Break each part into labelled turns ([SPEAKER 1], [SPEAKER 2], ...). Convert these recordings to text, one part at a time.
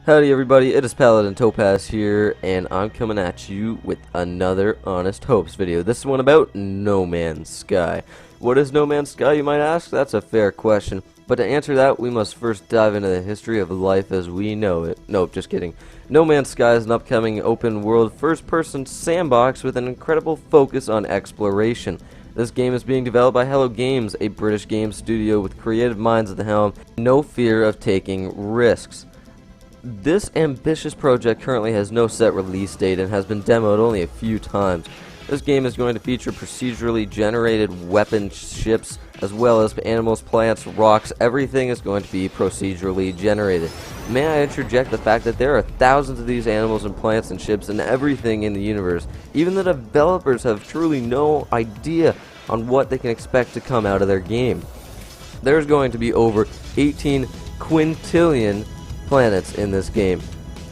[SPEAKER 1] Howdy everybody, it is Paladin Topaz here, and I'm coming at you with another Honest Hopes video. This one about No Man's Sky. What is No Man's Sky, you might ask? That's a fair question. But to answer that, we must first dive into the history of life as we know it. Nope, just kidding. No Man's Sky is an upcoming open-world first-person sandbox with an incredible focus on exploration. This game is being developed by Hello Games, a British game studio with creative minds at the helm, no fear of taking risks. This ambitious project currently has no set release date and has been demoed only a few times. This game is going to feature procedurally generated weapon ships as well as animals, plants, rocks. Everything is going to be procedurally generated. May I interject the fact that there are thousands of these animals and plants and ships and everything in the universe. Even the developers have truly no idea on what they can expect to come out of their game. There's going to be over 18 quintillion planets in this game.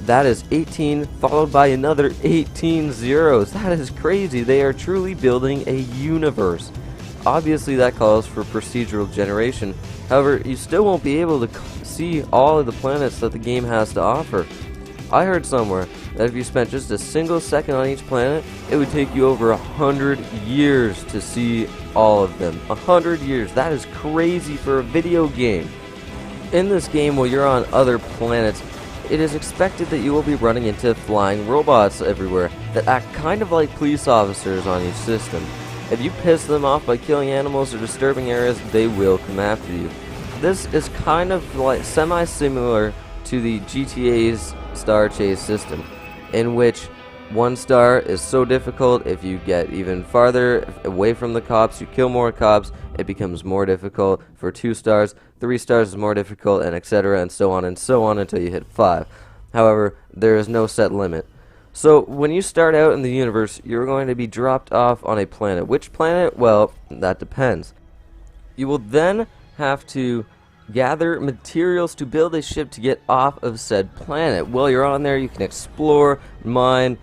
[SPEAKER 1] That is 18 followed by another 18 zeros. That is crazy. They are truly building a universe. Obviously that calls for procedural generation. However, you still won't be able to see all of the planets that the game has to offer. I heard somewhere that if you spent just a single second on each planet, it would take you over 100 years to see all of them. 100 years. That is crazy for a video game. In this game, while you're on other planets, it is expected that you will be running into flying robots everywhere that act kind of like police officers on each system. If you piss them off by killing animals or disturbing areas, they will come after you. This is kind of like semi-similar to the GTA's Star Chase system, in which 1 star is so difficult. If you get even farther away from the cops, you kill more cops, it becomes more difficult. For 2 stars, 3 stars is more difficult, and etc. and so on until you hit 5. However, there is no set limit. So when you start out in the universe, you're going to be dropped off on a planet. Which planet? Well, that depends. You will then have to gather materials to build a ship to get off of said planet. While you're on there, you can explore, mine,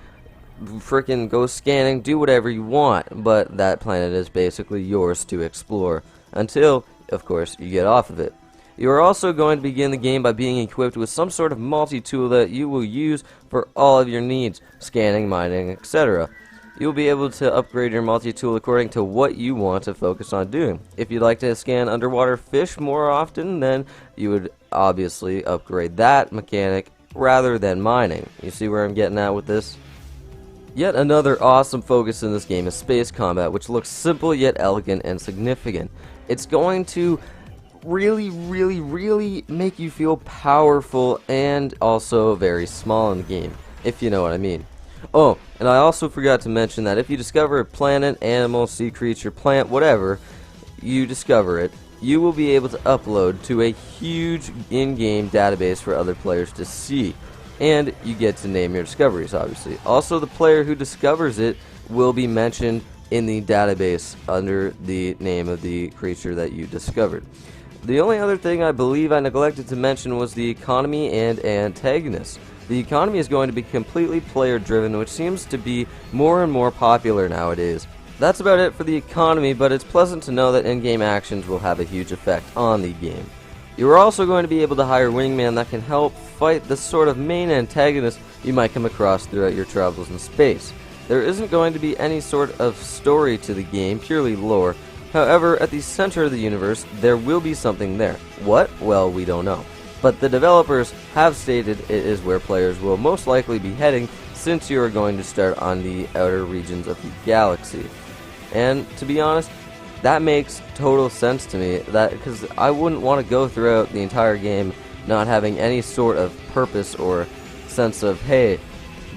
[SPEAKER 1] frickin' go scanning, do whatever you want, but that planet is basically yours to explore until, of course, you get off of it. You are also going to begin the game by being equipped with some sort of multi-tool that you will use for all of your needs, scanning, mining, etc. You will be able to upgrade your multi-tool according to what you want to focus on doing. If you'd like to scan underwater fish more often, then you would obviously upgrade that mechanic rather than mining. You see where I'm getting at with this? Yet another awesome focus in this game is space combat, which looks simple yet elegant and significant. It's going to really make you feel powerful and also very small in the game, if you know what I mean. Oh, and I also forgot to mention that if you discover a planet, animal, sea creature, plant, whatever, you discover it, you will be able to upload to a huge in-game database for other players to see. And you get to name your discoveries, obviously. Also, the player who discovers it will be mentioned in the database under the name of the creature that you discovered. The only other thing I believe I neglected to mention was the economy and antagonists. The economy is going to be completely player-driven, which seems to be more and more popular nowadays. That's about it for the economy, but it's pleasant to know that in-game actions will have a huge effect on the game. You are also going to be able to hire wingmen that can help fight the sort of main antagonist you might come across throughout your travels in space. There isn't going to be any sort of story to the game, purely lore. However, at the center of the universe, there will be something there. What? Well, we don't know. But the developers have stated it is where players will most likely be heading, since you are going to start on the outer regions of the galaxy. And to be honest, that makes total sense to me, because I wouldn't want to go throughout the entire game not having any sort of purpose or sense of, hey,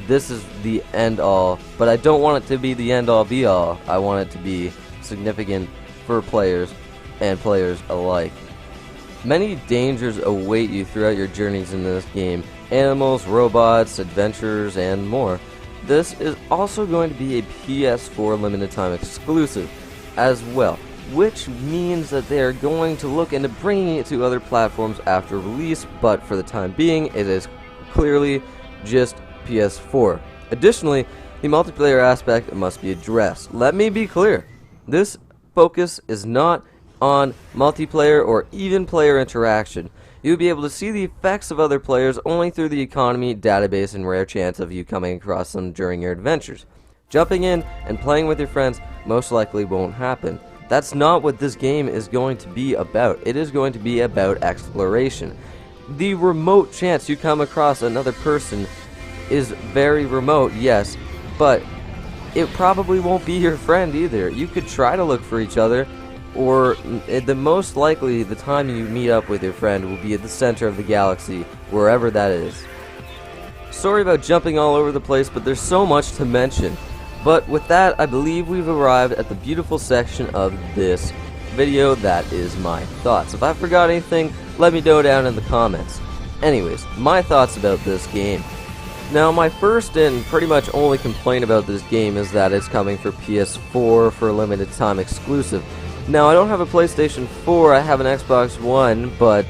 [SPEAKER 1] this is the end all, but I don't want it to be the end all be all. I want it to be significant for players and players alike. Many dangers await you throughout your journeys in this game: animals, robots, adventures, and more. This is also going to be a PS4 limited time exclusive as well, which means that they are going to look into bringing it to other platforms after release, but for the time being it is clearly just PS4. Additionally, the multiplayer aspect must be addressed. Let me be clear, this focus is not on multiplayer or even player interaction. You'll be able to see the effects of other players only through the economy, database, and rare chance of you coming across them during your adventures. Jumping in and playing with your friends most likely won't happen. That's not what this game is going to be about. It is going to be about exploration. The remote chance you come across another person is very remote, yes, but it probably won't be your friend either. You could try to look for each other, or the most likely the time you meet up with your friend will be at the center of the galaxy, wherever that is. Sorry about jumping all over the place, but there's so much to mention. But with that, I believe we've arrived at the beautiful section of this video that is my thoughts. If I forgot anything, let me know down in the comments. Anyways, my thoughts about this game. Now, my first and pretty much only complaint about this game is that it's coming for PS4 for a limited time exclusive. Now, I don't have a PlayStation 4, I have an Xbox One, but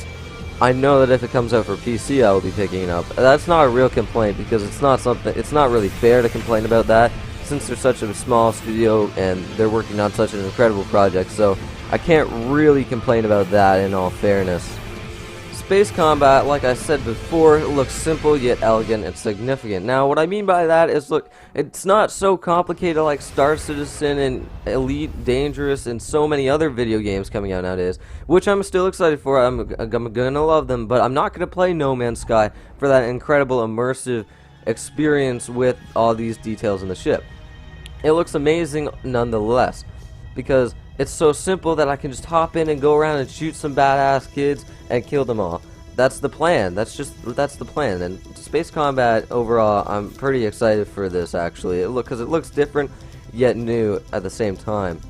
[SPEAKER 1] I know that if it comes out for PC, I will be picking it up. That's not a real complaint because it's not really fair to complain about that, since they're such a small studio and they're working on such an incredible project, so I can't really complain about that in all fairness. Space combat, like I said before, looks simple yet elegant and significant. Now, what I mean by that is, look, it's not so complicated like Star Citizen and Elite Dangerous and so many other video games coming out nowadays, which I'm still excited for. I'm gonna love them, but I'm not gonna play No Man's Sky for that incredible immersive experience with all these details in the ship. It looks amazing nonetheless, because it's so simple that I can just hop in and go around and shoot some badass kids and kill them all. That's the plan. That's the plan. And space combat overall, I'm pretty excited for this actually. Because it looks different yet new at the same time.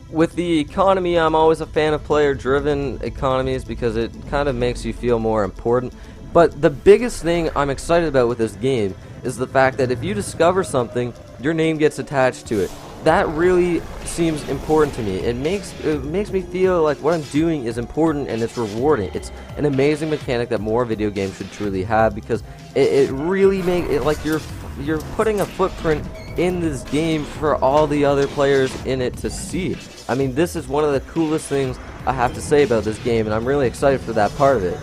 [SPEAKER 1] With the economy, I'm always a fan of player-driven economies because it kind of makes you feel more important. But the biggest thing I'm excited about with this game is the fact that if you discover something, your name gets attached to it. That really seems important to me. It makes me feel like what I'm doing is important and it's rewarding. It's an amazing mechanic that more video games should truly have, because it really makes it like you're putting a footprint in this game for all the other players in it to see. I mean, this is one of the coolest things I have to say about this game, and I'm really excited for that part of it.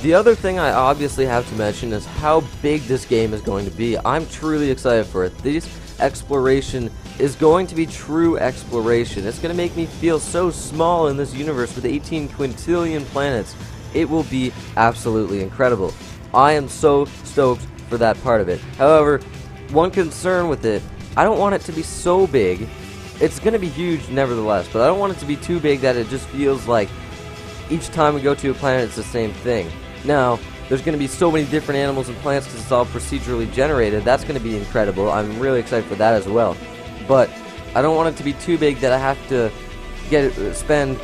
[SPEAKER 1] The other thing I obviously have to mention is how big this game is going to be. I'm truly excited for it. This exploration is going to be true exploration. It's going to make me feel so small in this universe with 18 quintillion planets. It will be absolutely incredible. I am so stoked for that part of it. However, one concern with it, I don't want it to be so big. It's going to be huge nevertheless, but I don't want it to be too big that it just feels like each time we go to a planet it's the same thing. Now, there's going to be so many different animals and plants because it's all procedurally generated. That's going to be incredible. I'm really excited for that as well. But I don't want it to be too big that I have to spend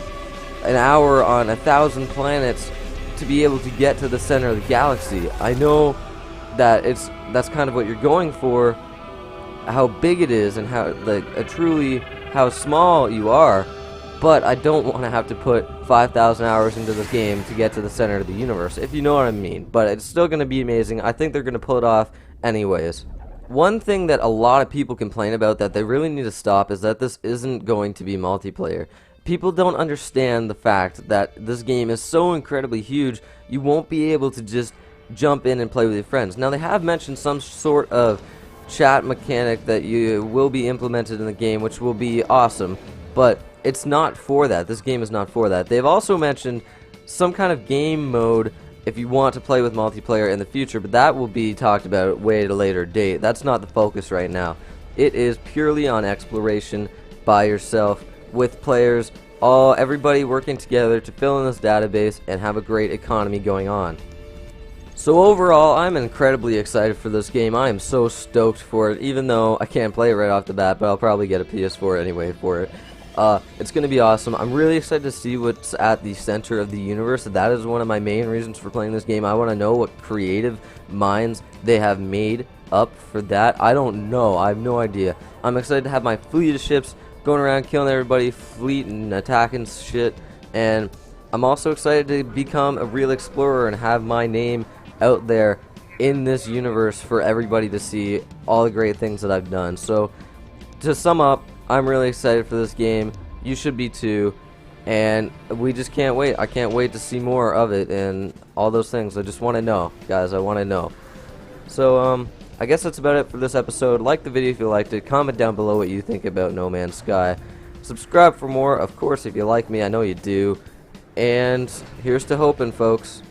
[SPEAKER 1] an hour on 1,000 planets to be able to get to the center of the galaxy. I know that that's kind of what you're going for, how big it is and how truly how small you are. But I don't want to have to put 5,000 hours into this game to get to the center of the universe, if you know what I mean. But it's still going to be amazing. I think they're going to pull it off anyways. One thing that a lot of people complain about that they really need to stop is that this isn't going to be multiplayer. People don't understand the fact that this game is so incredibly huge, you won't be able to just jump in and play with your friends. Now, they have mentioned some sort of chat mechanic that will be implemented in the game, which will be awesome, but it's not for that. This game is not for that. They've also mentioned some kind of game mode if you want to play with multiplayer in the future, but that will be talked about way at a later date. That's not the focus right now. It is purely on exploration by yourself with players, everybody working together to fill in this database and have a great economy going on. So overall, I'm incredibly excited for this game. I am so stoked for it, even though I can't play it right off the bat, but I'll probably get a PS4 anyway for it. It's going to be awesome. I'm really excited to see what's at the center of the universe. That is one of my main reasons for playing this game. I want to know what creative minds they have made up for that. I don't know. I have no idea. I'm excited to have my fleet of ships going around killing everybody, fleet and attacking shit. And I'm also excited to become a real explorer and have my name out there in this universe for everybody to see all the great things that I've done. So, to sum up, I'm really excited for this game. You should be too. and we just can't wait. I can't wait to see more of it and all those things. I just want to know, guys. I want to know. So, I guess that's about it for this episode. Like the video if you liked it. Comment down below what you think about No Man's Sky. Subscribe for more, of course, if you like me. I know you do. And here's to hoping, folks.